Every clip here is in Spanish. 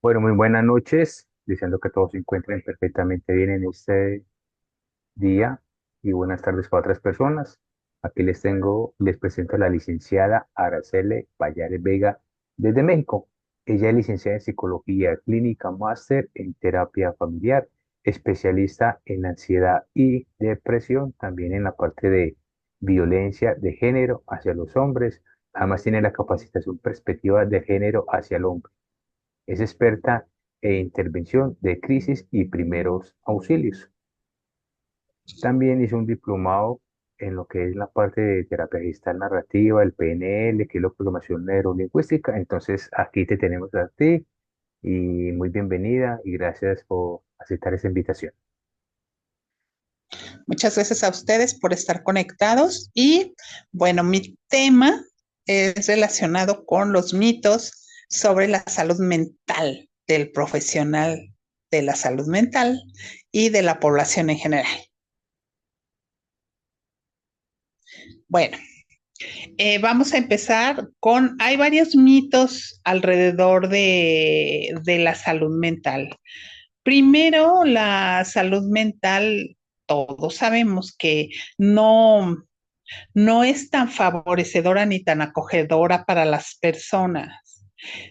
Bueno, muy buenas noches, deseando que todos se encuentren perfectamente bien en este día y buenas tardes para otras personas. Aquí les presento a la licenciada Araceli Payares Vega desde México. Ella es licenciada en Psicología Clínica, máster en Terapia Familiar, especialista en ansiedad y depresión, también en la parte de violencia de género hacia los hombres. Además tiene la capacitación perspectiva de género hacia el hombre. Es experta en intervención de crisis y primeros auxilios. También hizo un diplomado en lo que es la parte de terapia gestal narrativa, el PNL, que es la programación neurolingüística. Entonces, aquí te tenemos a ti y muy bienvenida y gracias por aceptar esta invitación. Muchas gracias a ustedes por estar conectados y bueno, mi tema es relacionado con los mitos sobre la salud mental del profesional de la salud mental y de la población en general. Bueno, vamos a empezar con, hay varios mitos alrededor de la salud mental. Primero, la salud mental, todos sabemos que no, no es tan favorecedora ni tan acogedora para las personas.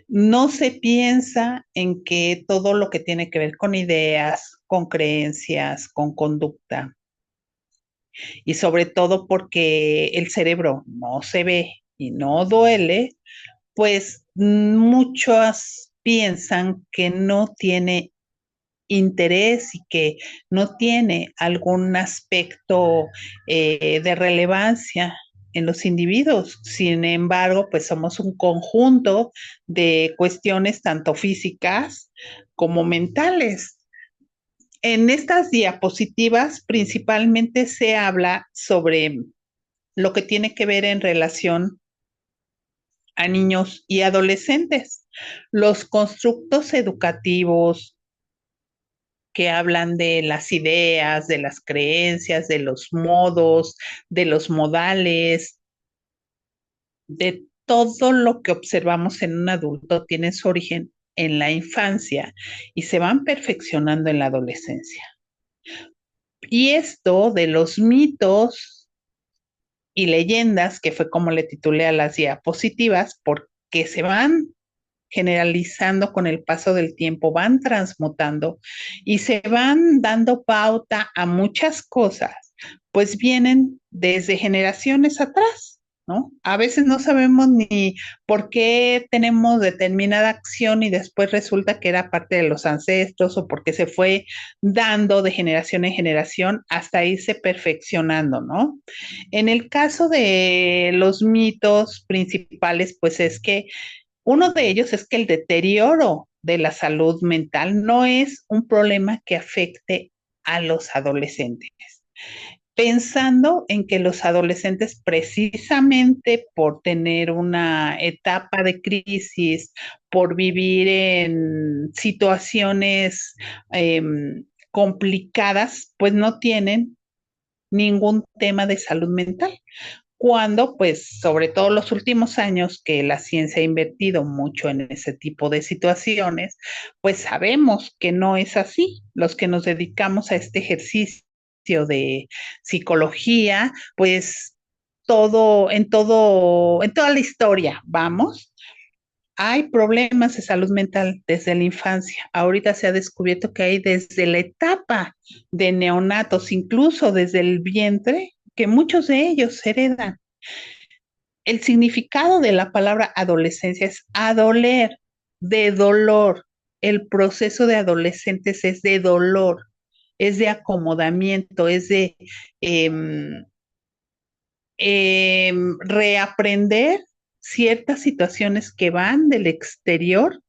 No se piensa en que todo lo que tiene que ver con ideas, con creencias, con conducta, y sobre todo porque el cerebro no se ve y no duele, pues muchos piensan que no tiene interés y que no tiene algún aspecto de relevancia en los individuos. Sin embargo, pues somos un conjunto de cuestiones tanto físicas como mentales. En estas diapositivas principalmente se habla sobre lo que tiene que ver en relación a niños y adolescentes. Los constructos educativos, que hablan de las ideas, de las creencias, de los modos, de los modales, de todo lo que observamos en un adulto tiene su origen en la infancia y se van perfeccionando en la adolescencia. Y esto de los mitos y leyendas, que fue como le titulé a las diapositivas, porque se van generalizando con el paso del tiempo, van transmutando y se van dando pauta a muchas cosas, pues vienen desde generaciones atrás, ¿no? A veces no sabemos ni por qué tenemos determinada acción y después resulta que era parte de los ancestros o porque se fue dando de generación en generación hasta irse perfeccionando, ¿no? En el caso de los mitos principales, pues es que uno de ellos es que el deterioro de la salud mental no es un problema que afecte a los adolescentes, pensando en que los adolescentes precisamente por tener una etapa de crisis, por vivir en situaciones eh, complicadas, pues no tienen ningún tema de salud mental cuando, pues, sobre todo los últimos años que la ciencia ha invertido mucho en ese tipo de situaciones, pues sabemos que no es así. Los que nos dedicamos a este ejercicio de psicología, pues en toda la historia, vamos, hay problemas de salud mental desde la infancia. Ahorita se ha descubierto que hay desde la etapa de neonatos, incluso desde el vientre, que muchos de ellos heredan. El significado de la palabra adolescencia es adoler, de dolor. El proceso de adolescentes es de dolor, es de acomodamiento, es de eh, reaprender ciertas situaciones que van del exterior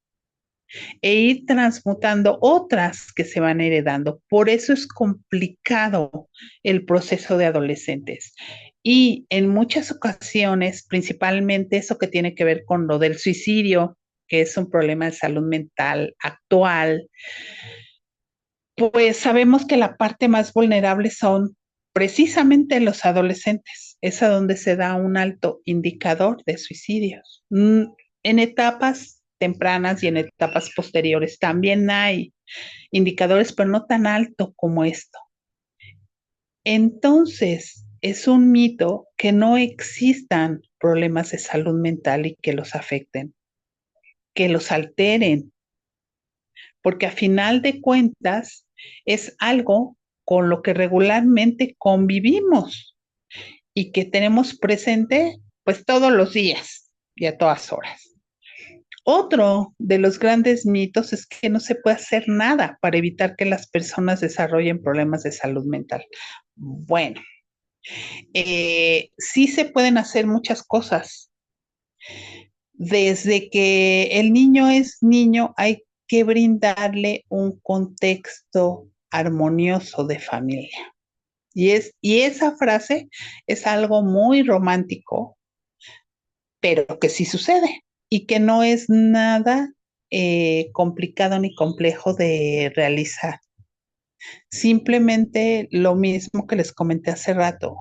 e ir transmutando otras que se van heredando. Por eso es complicado el proceso de adolescentes. Y en muchas ocasiones, principalmente eso que tiene que ver con lo del suicidio, que es un problema de salud mental actual, pues sabemos que la parte más vulnerable son precisamente los adolescentes. Es a donde se da un alto indicador de suicidios. En etapas tempranas y en etapas posteriores. También hay indicadores, pero no tan alto como esto. Entonces, es un mito que no existan problemas de salud mental y que los afecten, que los alteren, porque a final de cuentas es algo con lo que regularmente convivimos y que tenemos presente pues todos los días y a todas horas. Otro de los grandes mitos es que no se puede hacer nada para evitar que las personas desarrollen problemas de salud mental. Bueno, sí se pueden hacer muchas cosas. Desde que el niño es niño, hay que brindarle un contexto armonioso de familia. Y esa frase es algo muy romántico, pero que sí sucede y que no es nada complicado ni complejo de realizar. Simplemente lo mismo que les comenté hace rato.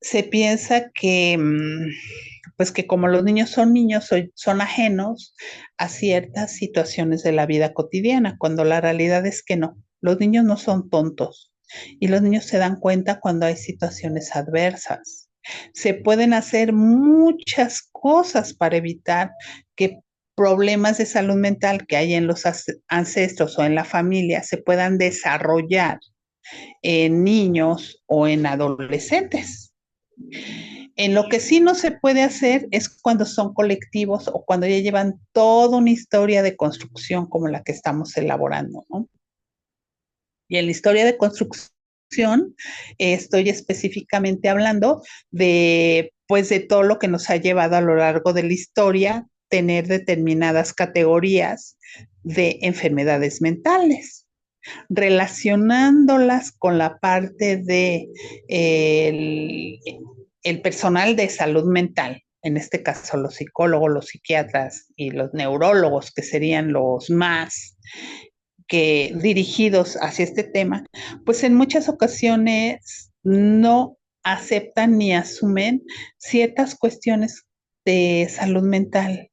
Se piensa que, pues que como los niños, son ajenos a ciertas situaciones de la vida cotidiana, cuando la realidad es que no. Los niños no son tontos y los niños se dan cuenta cuando hay situaciones adversas. Se pueden hacer muchas cosas para evitar que problemas de salud mental que hay en los ancestros o en la familia se puedan desarrollar en niños o en adolescentes. En lo que sí no se puede hacer es cuando son colectivos o cuando ya llevan toda una historia de construcción como la que estamos elaborando, ¿no? Y en la historia de construcción estoy específicamente hablando de, pues, de todo lo que nos ha llevado a lo largo de la historia tener determinadas categorías de enfermedades mentales, relacionándolas con la parte de el personal de salud mental, en este caso los psicólogos, los psiquiatras y los neurólogos, que serían los más que dirigidos hacia este tema, pues en muchas ocasiones no aceptan ni asumen ciertas cuestiones de salud mental.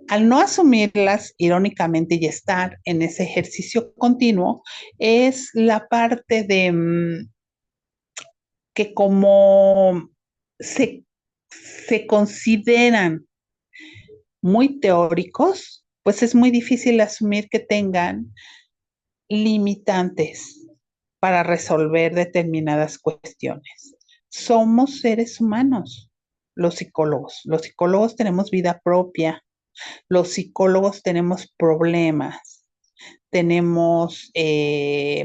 Al no asumirlas irónicamente y estar en ese ejercicio continuo, es la parte de que como se, se consideran muy teóricos, pues es muy difícil asumir que tengan limitantes para resolver determinadas cuestiones. Somos seres humanos, los psicólogos. Los psicólogos tenemos vida propia, los psicólogos tenemos problemas, tenemos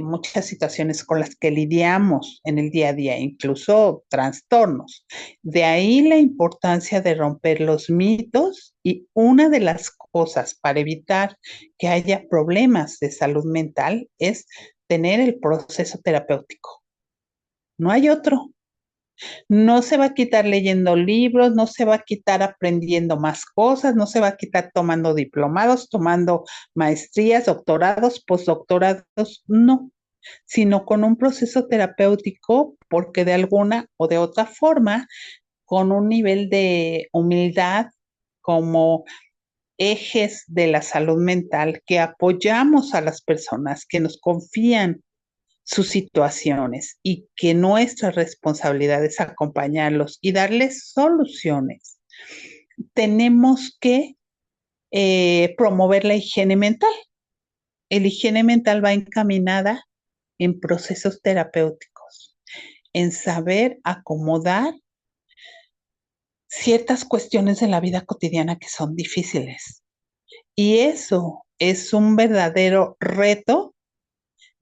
muchas situaciones con las que lidiamos en el día a día, incluso trastornos. De ahí la importancia de romper los mitos y una de las cosas para evitar que haya problemas de salud mental es tener el proceso terapéutico. No hay otro. No se va a quitar leyendo libros, no se va a quitar aprendiendo más cosas, no se va a quitar tomando diplomados, tomando maestrías, doctorados, postdoctorados, no, sino con un proceso terapéutico, porque de alguna o de otra forma, con un nivel de humildad como ejes de la salud mental, que apoyamos a las personas que nos confían sus situaciones y que nuestra responsabilidad es acompañarlos y darles soluciones. Tenemos que promover la higiene mental. La higiene mental va encaminada en procesos terapéuticos, en saber acomodar ciertas cuestiones de la vida cotidiana que son difíciles. Y eso es un verdadero reto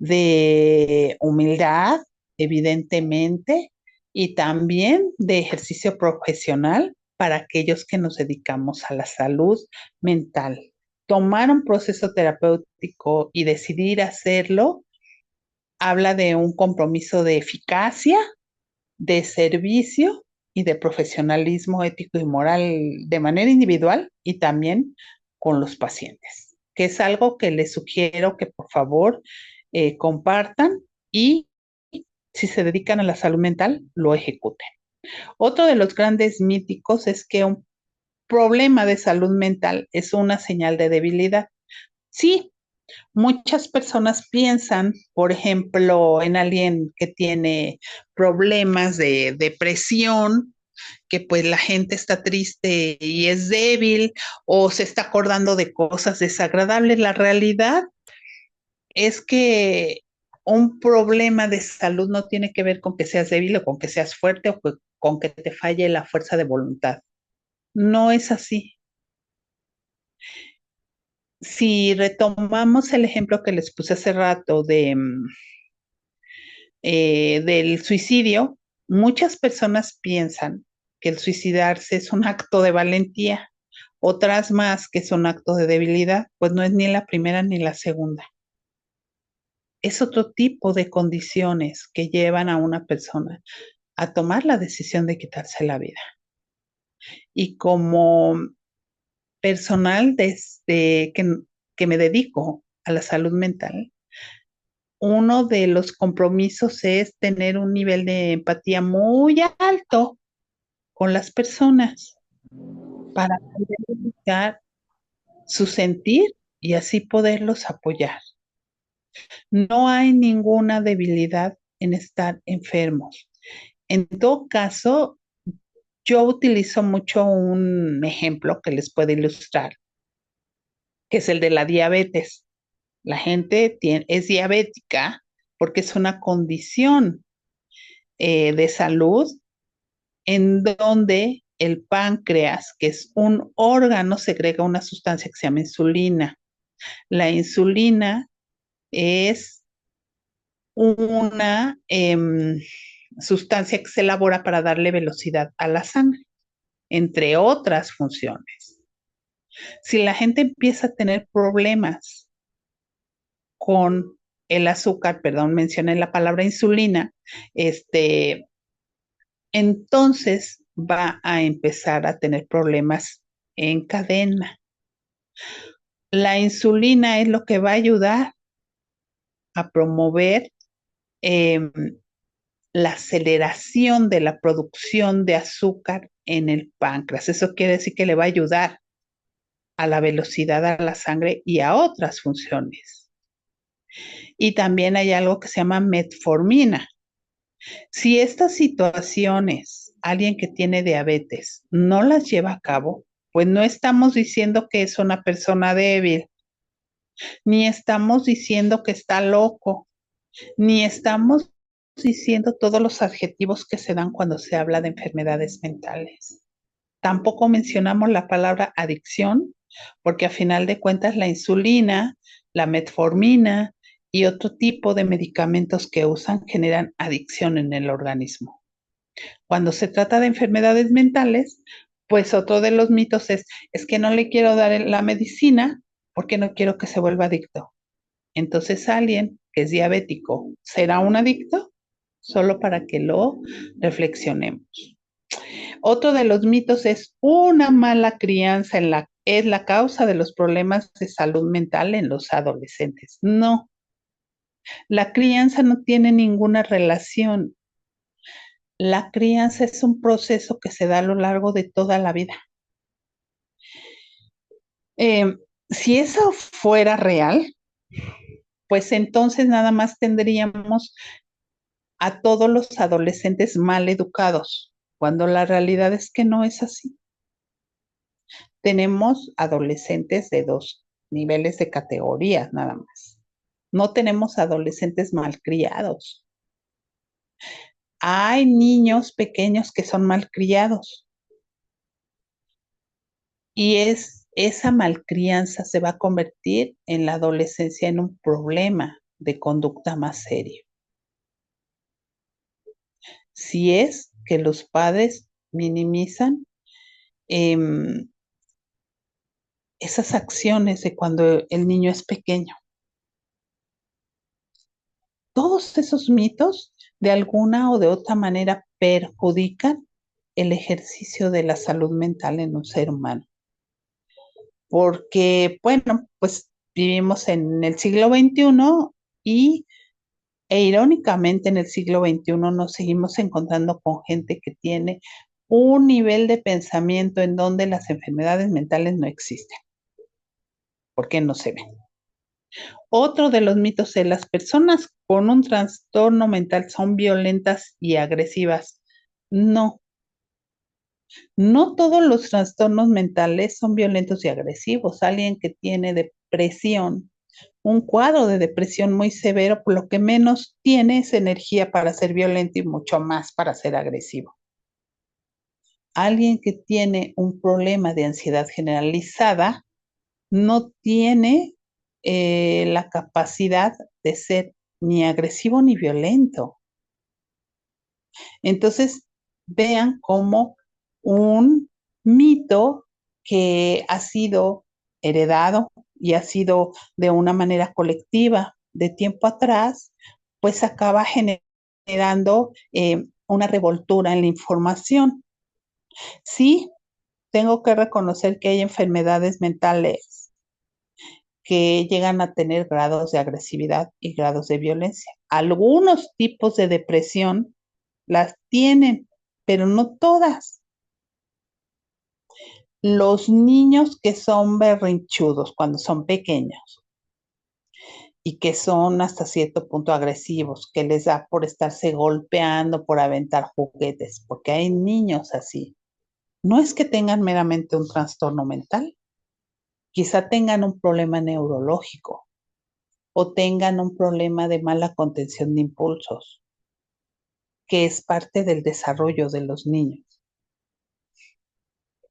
de humildad, evidentemente, y también de ejercicio profesional para aquellos que nos dedicamos a la salud mental. Tomar un proceso terapéutico y decidir hacerlo habla de un compromiso de eficacia, de servicio y de profesionalismo ético y moral de manera individual y también con los pacientes, que es algo que les sugiero que por favor compartan y si se dedican a la salud mental, lo ejecuten. Otro de los grandes míticos es que un problema de salud mental es una señal de debilidad. Sí, muchas personas piensan, por ejemplo, en alguien que tiene problemas de depresión, que pues la gente está triste y es débil o se está acordando de cosas desagradables. La realidad es que un problema de salud no tiene que ver con que seas débil o con que seas fuerte o con que te falle la fuerza de voluntad. No es así. Si retomamos el ejemplo que les puse hace rato del suicidio, muchas personas piensan que el suicidarse es un acto de valentía, otras más que es un acto de debilidad, pues no es ni la primera ni la segunda. Es otro tipo de condiciones que llevan a una persona a tomar la decisión de quitarse la vida. Y como personal desde que me dedico a la salud mental, uno de los compromisos es tener un nivel de empatía muy alto con las personas para poder escuchar su sentir y así poderlos apoyar. No hay ninguna debilidad en estar enfermos. En todo caso, yo utilizo mucho un ejemplo que les puede ilustrar, que es el de la diabetes. La gente es diabética porque es una condición de salud en donde el páncreas, que es un órgano, segrega una sustancia que se llama insulina. La insulina es una sustancia que se elabora para darle velocidad a la sangre, entre otras funciones. Si la gente empieza a tener problemas con el azúcar, perdón, mencioné la palabra insulina, entonces va a empezar a tener problemas en cadena. La insulina es lo que va a ayudar a promover eh, la aceleración de la producción de azúcar en el páncreas. Eso quiere decir que le va a ayudar a la velocidad a la sangre y a otras funciones. Y también hay algo que se llama metformina. Si estas situaciones, alguien que tiene diabetes no las lleva a cabo, pues no estamos diciendo que es una persona débil, ni estamos diciendo que está loco, ni estamos diciendo todos los adjetivos que se dan cuando se habla de enfermedades mentales. Tampoco mencionamos la palabra adicción, porque a final de cuentas la insulina, la metformina y otro tipo de medicamentos que usan generan adicción en el organismo. Cuando se trata de enfermedades mentales, pues otro de los mitos es que no le quiero dar la medicina porque no quiero que se vuelva adicto. Entonces alguien que es diabético será un adicto solo para que lo reflexionemos. Otro de los mitos es una mala crianza es la causa de los problemas de salud mental en los adolescentes. No, la crianza no tiene ninguna relación. La crianza es un proceso que se da a lo largo de toda la vida. Eh, si eso fuera real, pues entonces nada más tendríamos a todos los adolescentes mal educados, cuando la realidad es que no es así. Tenemos adolescentes de dos niveles de categorías nada más. No tenemos adolescentes malcriados. Hay niños pequeños que son malcriados y esa malcrianza se va a convertir en la adolescencia en un problema de conducta más serio. Si es que los padres minimizan eh, esas acciones de cuando el niño es pequeño. Todos esos mitos de alguna o de otra manera perjudican el ejercicio de la salud mental en un ser humano. Porque, bueno, pues vivimos en el siglo XXI e irónicamente en el siglo XXI nos seguimos encontrando con gente que tiene un nivel de pensamiento en donde las enfermedades mentales no existen, porque no se ven. Otro de los mitos es las personas con un trastorno mental son violentas y agresivas. No, no todos los trastornos mentales son violentos y agresivos. Alguien que tiene depresión, un cuadro de depresión muy severo, por lo que menos tiene es energía para ser violento y mucho más para ser agresivo. Alguien que tiene un problema de ansiedad generalizada no tiene la capacidad de ser ni agresivo ni violento. Entonces, vean como un mito que ha sido heredado y ha sido de una manera colectiva de tiempo atrás, pues acaba generando una revoltura en la información. Sí, tengo que reconocer que hay enfermedades mentales que llegan a tener grados de agresividad y grados de violencia. Algunos tipos de depresión las tienen, pero no todas. Los niños que son berrinchudos cuando son pequeños y que son hasta cierto punto agresivos, que les da por estarse golpeando, por aventar juguetes, porque hay niños así. No es que tengan meramente un trastorno mental, quizá tengan un problema neurológico o tengan un problema de mala contención de impulsos, que es parte del desarrollo de los niños.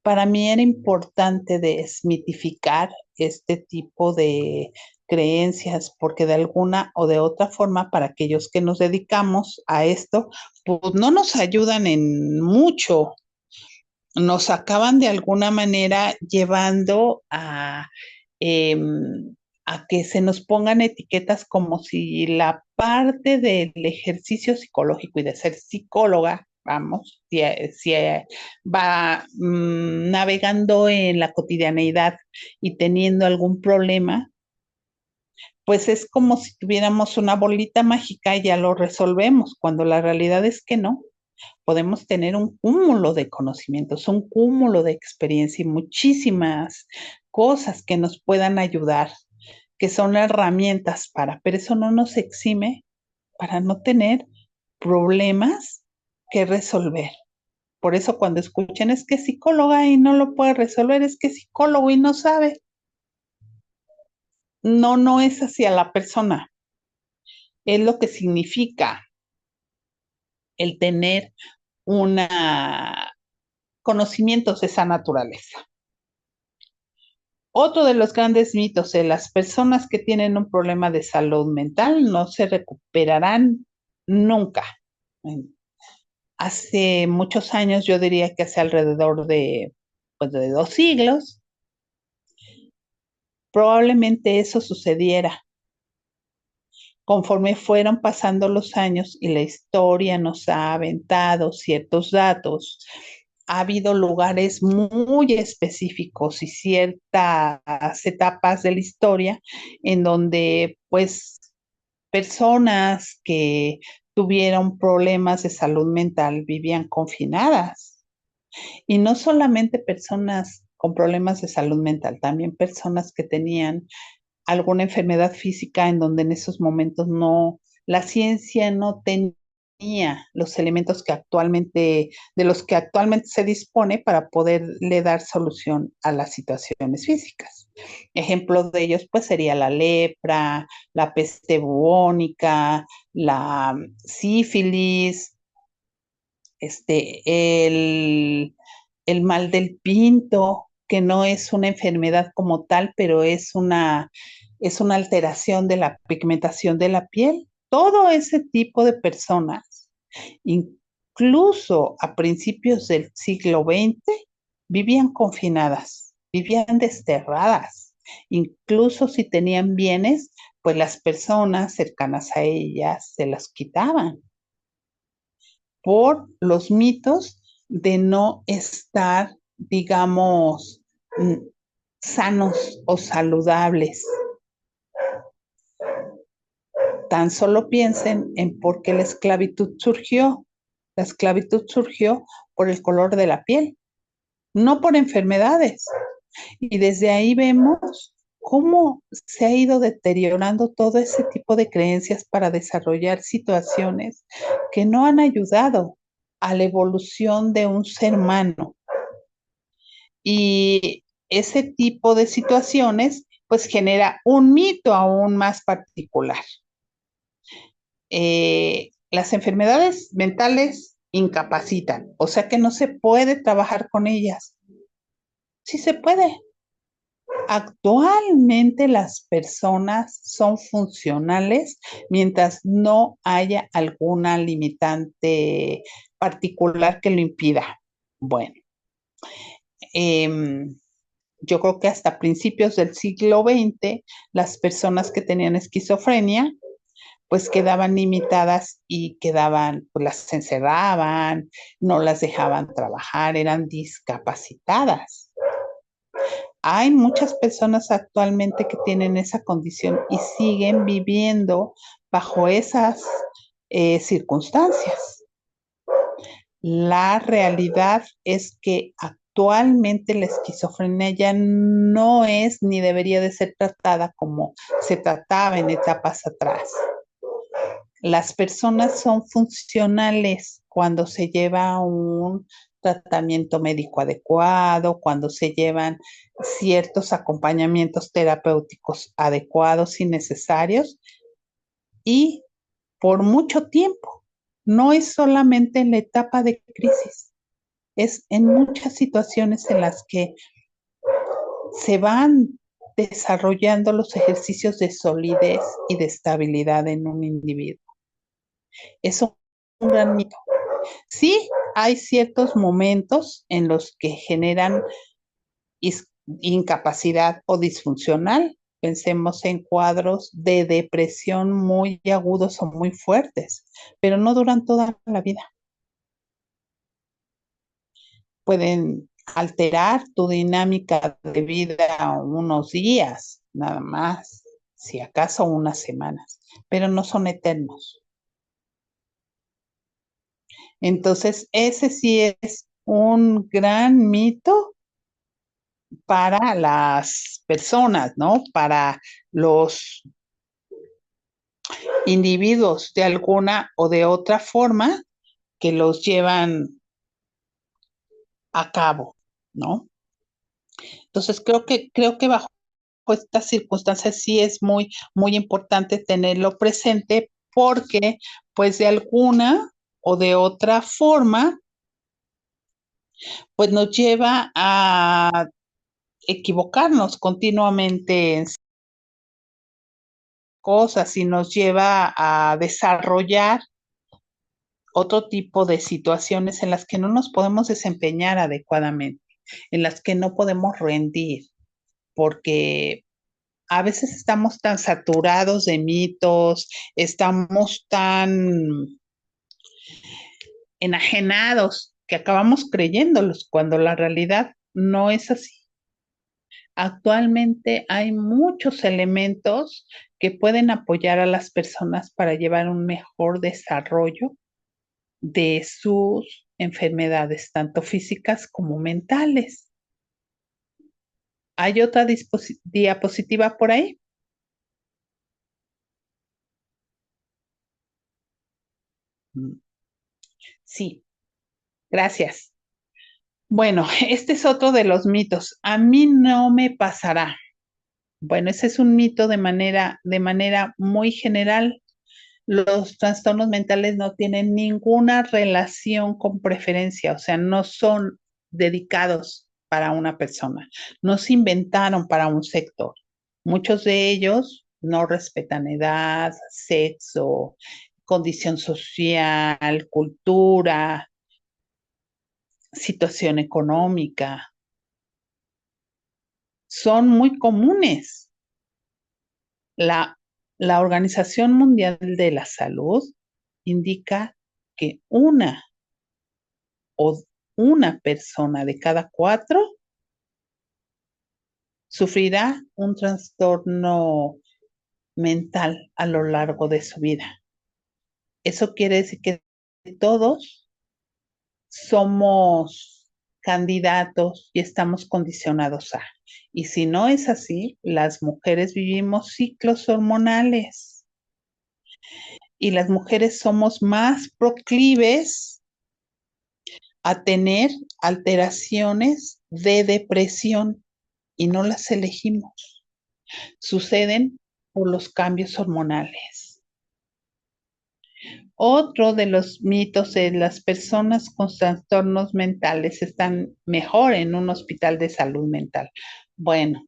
Para mí era importante desmitificar este tipo de creencias, porque de alguna o de otra forma, para aquellos que nos dedicamos a esto, pues no nos ayudan en mucho, nos acaban de alguna manera llevando eh, a que se nos pongan etiquetas como si la parte del ejercicio psicológico y de ser psicóloga, vamos, si va navegando en la cotidianeidad y teniendo algún problema, pues es como si tuviéramos una bolita mágica y ya lo resolvemos, cuando la realidad es que no. Podemos tener un cúmulo de conocimientos, un cúmulo de experiencia y muchísimas cosas que nos puedan ayudar, que son herramientas para, pero eso no nos exime para no tener problemas que resolver. Por eso cuando escuchen es que es psicóloga y no lo puede resolver, es que es psicólogo y no sabe. No, no es hacia la persona, es lo que significa el tener una conocimientos de esa naturaleza. Otro de los grandes mitos de las personas que tienen un problema de salud mental no se recuperarán nunca. Hace muchos años, yo diría que hace alrededor de, pues, de 2 siglos, probablemente eso sucediera. Conforme fueron pasando los años y la historia nos ha aventado ciertos datos, ha habido lugares muy específicos y ciertas etapas de la historia en donde pues personas que tuvieron problemas de salud mental vivían confinadas. Y no solamente personas con problemas de salud mental, también personas que tenían alguna enfermedad física en donde en esos momentos no, la ciencia no tenía los elementos que actualmente, de los que actualmente se dispone para poderle dar solución a las situaciones físicas. Ejemplos de ellos, pues, sería la lepra, la peste bubónica, la sífilis, este, el mal del pinto, que no es una enfermedad como tal, pero es una alteración de la pigmentación de la piel. Todo ese tipo de personas, incluso a principios del siglo XX, vivían confinadas, vivían desterradas. Incluso si tenían bienes, pues las personas cercanas a ellas se las quitaban por los mitos de no estar, digamos, sanos o saludables. Tan solo piensen en por qué la esclavitud surgió. La esclavitud surgió por el color de la piel, no por enfermedades. Y desde ahí vemos cómo se ha ido deteriorando todo ese tipo de creencias para desarrollar situaciones que no han ayudado a la evolución de un ser humano. Y ese tipo de situaciones pues genera un mito aún más particular. Las enfermedades mentales incapacitan, o sea que no se puede trabajar con ellas. Sí se puede. Actualmente las personas son funcionales mientras no haya alguna limitante particular que lo impida. Bueno, eh, yo creo que hasta principios del siglo XX, las personas que tenían esquizofrenia, pues quedaban limitadas y quedaban, pues las encerraban, no las dejaban trabajar, eran discapacitadas. Hay muchas personas actualmente que tienen esa condición y siguen viviendo bajo esas circunstancias. La realidad es que actualmente la esquizofrenia ya no es ni debería de ser tratada como se trataba en etapas atrás. Las personas son funcionales cuando se lleva un tratamiento médico adecuado, cuando se llevan ciertos acompañamientos terapéuticos adecuados y necesarios y por mucho tiempo. No es solamente en la etapa de crisis, es en muchas situaciones en las que se van desarrollando los ejercicios de solidez y de estabilidad en un individuo. Es un gran mito. Sí, hay ciertos momentos en los que generan incapacidad o disfuncional. Pensemos en cuadros de depresión muy agudos o muy fuertes, pero no duran toda la vida. Pueden alterar tu dinámica de vida unos días, nada más, si acaso unas semanas, pero no son eternos. Entonces, ese sí es un gran mito para las personas, ¿no? Para los individuos de alguna o de otra forma que los llevan a cabo, ¿no? Entonces creo que bajo estas circunstancias sí es muy importante tenerlo presente porque pues de alguna o de otra forma pues nos lleva a equivocarnos continuamente en cosas y nos lleva a desarrollar otro tipo de situaciones en las que no nos podemos desempeñar adecuadamente, en las que no podemos rendir, porque a veces estamos tan saturados de mitos, estamos tan enajenados que acabamos creyéndolos cuando la realidad no es así. Actualmente hay muchos elementos que pueden apoyar a las personas para llevar un mejor desarrollo de sus enfermedades, tanto físicas como mentales. ¿Hay otra diapositiva por ahí? Sí, gracias. Bueno, este es otro de los mitos. A mí no me pasará. Bueno, ese es un mito de manera muy general. Los trastornos mentales no tienen ninguna relación con preferencia, o sea, no son dedicados para una persona, no se inventaron para un sector. Muchos de ellos no respetan edad, sexo, condición social, cultura, situación económica. Son muy comunes. La, la Organización Mundial de la Salud indica que o una persona de cada cuatro sufrirá un trastorno mental a lo largo de su vida. Eso quiere decir que todos somos candidatos y estamos condicionados a. Y si no es así, las mujeres vivimos ciclos hormonales y las mujeres somos más proclives a tener alteraciones de depresión y no las elegimos. Suceden por los cambios hormonales. Otro de los mitos es las personas con trastornos mentales están mejor en un hospital de salud mental. Bueno,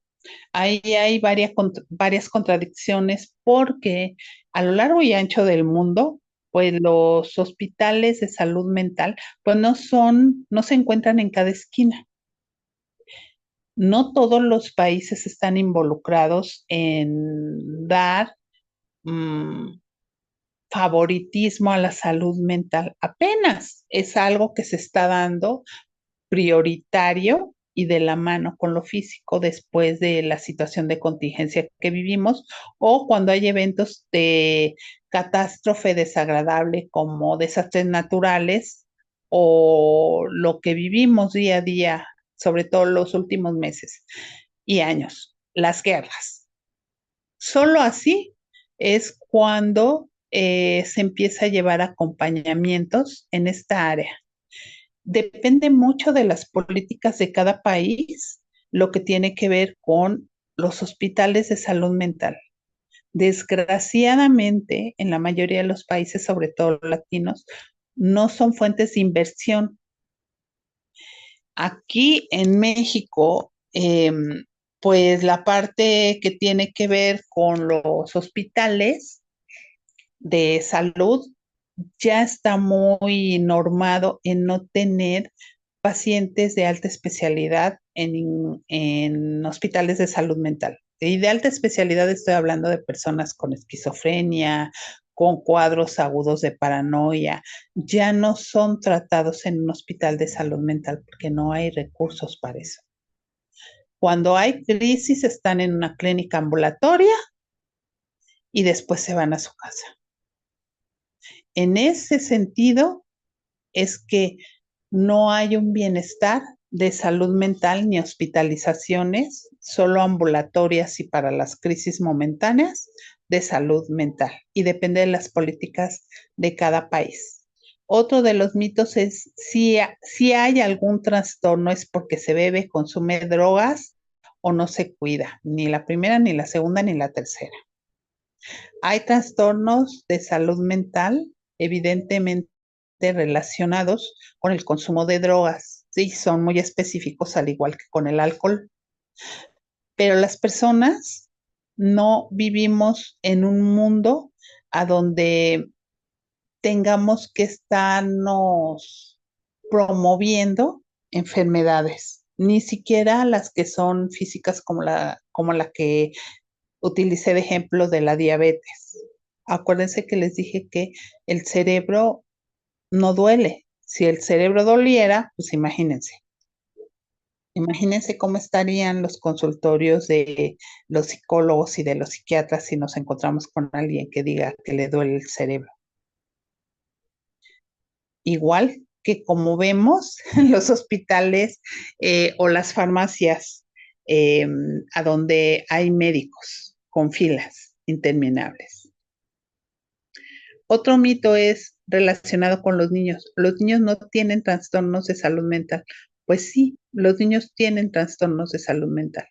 ahí hay varias contradicciones porque a lo largo y ancho del mundo, pues los hospitales de salud mental, pues no se encuentran en cada esquina. No todos los países están involucrados en dar mmm, favoritismo a la salud mental. Apenas es algo que se está dando prioritario y de la mano con lo físico después de la situación de contingencia que vivimos o cuando hay eventos de catástrofe desagradable como desastres naturales o lo que vivimos día a día, sobre todo los últimos meses y años, las guerras. Solo así es cuando se empieza a llevar acompañamientos en esta área. Depende mucho de las políticas de cada país, lo que tiene que ver con los hospitales de salud mental. Desgraciadamente, en la mayoría de los países, sobre todo latinos, no son fuentes de inversión. Aquí en México, pues la parte que tiene que ver con los hospitales de salud ya está muy normado en no tener pacientes de alta especialidad en hospitales de salud mental. Y de alta especialidad estoy hablando de personas con esquizofrenia, con cuadros agudos de paranoia. Ya no son tratados en un hospital de salud mental porque no hay recursos para eso. Cuando hay crisis están en una clínica ambulatoria y después se van a su casa. En ese sentido, es que no hay un bienestar de salud mental ni hospitalizaciones, solo ambulatorias y para las crisis momentáneas de salud mental y depende de las políticas de cada país. Otro de los mitos es si hay algún trastorno es porque se bebe, consume drogas o no se cuida, ni la primera, ni la segunda, ni la tercera. Hay trastornos de salud mental, evidentemente relacionados con el consumo de drogas. Sí, son muy específicos, al igual que con el alcohol. Pero las personas no vivimos en un mundo a donde tengamos que estarnos promoviendo enfermedades, ni siquiera las que son físicas como la que utilicé de ejemplo de la diabetes. Acuérdense que les dije que el cerebro no duele. Si el cerebro doliera, pues imagínense cómo estarían los consultorios de los psicólogos y de los psiquiatras si nos encontramos con alguien que diga que le duele el cerebro. Igual que como vemos en los hospitales o las farmacias eh, a donde hay médicos con filas interminables. Otro mito es relacionado con los niños. Los niños no tienen trastornos de salud mental. Pues sí, los niños tienen trastornos de salud mental.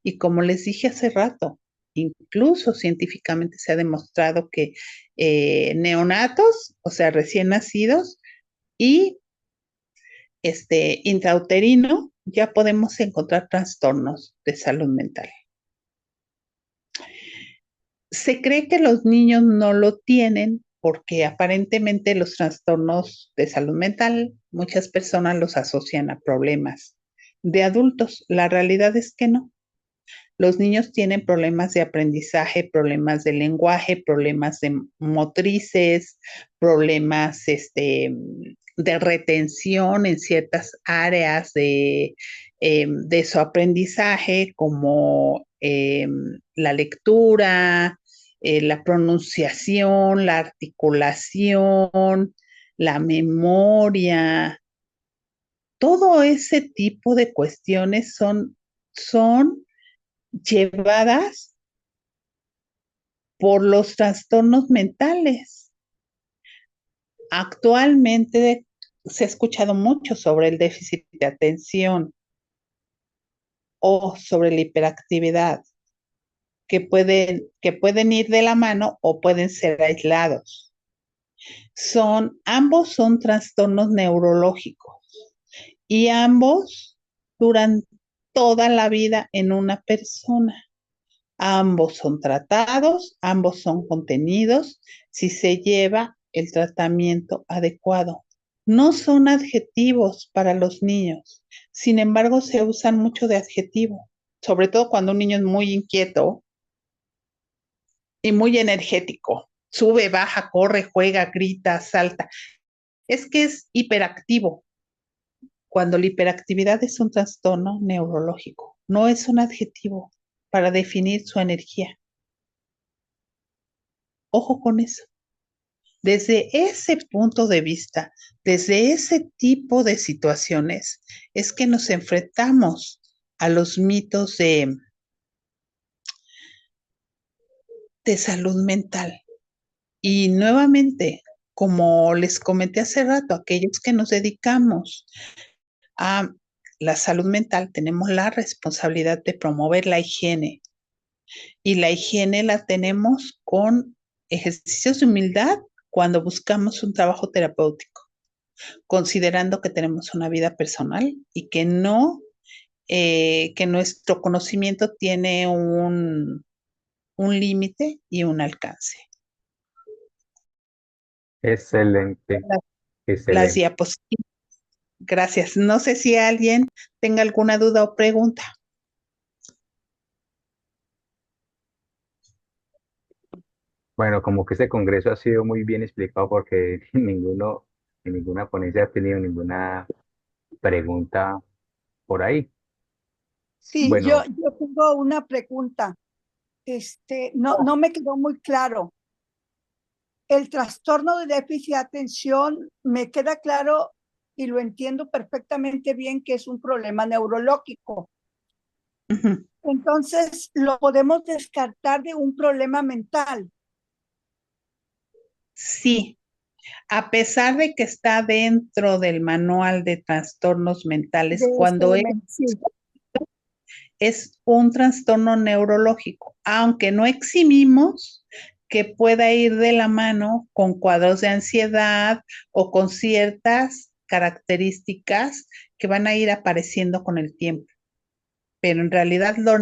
Y como les dije hace rato, incluso científicamente se ha demostrado que neonatos, o sea, recién nacidos, y intrauterino, ya podemos encontrar trastornos de salud mental. Se cree que los niños no lo tienen porque aparentemente los trastornos de salud mental muchas personas los asocian a problemas de adultos. La realidad es que no. Los niños tienen problemas de aprendizaje, problemas de lenguaje, problemas de motrices, problemas de retención en ciertas áreas de su aprendizaje, como la lectura, la pronunciación, la articulación, la memoria, todo ese tipo de cuestiones son llevadas por los trastornos mentales. Actualmente se ha escuchado mucho sobre el déficit de atención o sobre la hiperactividad, que pueden ir de la mano o pueden ser aislados. Ambos son trastornos neurológicos y ambos duran toda la vida en una persona. Ambos son tratados, ambos son contenidos si se lleva el tratamiento adecuado. No son adjetivos para los niños, sin embargo se usan mucho de adjetivo, sobre todo cuando un niño es muy inquieto y muy energético. Sube, baja, corre, juega, grita, salta. Es que es hiperactivo, cuando la hiperactividad es un trastorno neurológico, no es un adjetivo para definir su energía. Ojo con eso. Desde ese punto de vista, desde ese tipo de situaciones, es que nos enfrentamos a los mitos de salud mental. Y nuevamente, como les comenté hace rato, aquellos que nos dedicamos a la salud mental, tenemos la responsabilidad de promover la higiene. Y la higiene la tenemos con ejercicios de humildad cuando buscamos un trabajo terapéutico, considerando que tenemos una vida personal y que no, que nuestro conocimiento tiene un límite y un alcance. Excelente, Las, las excelente. diapositivas. Gracias. No sé si alguien tenga alguna duda o pregunta. Bueno, como que este congreso ha sido muy bien explicado porque en ninguna ponencia ha tenido ninguna pregunta por ahí. Sí, Bueno, yo tengo una pregunta. No me quedó muy claro. El trastorno de déficit de atención me queda claro y lo entiendo perfectamente bien que es un problema neurológico. Ujú. Entonces, lo podemos descartar de un problema mental. Sí, a pesar de que está dentro del manual de trastornos De mentales, este cuando sí. es un trastorno neurológico, aunque no eximimos que pueda ir de la mano con cuadros de ansiedad o con ciertas características que van a ir apareciendo con el tiempo. Pero en realidad lo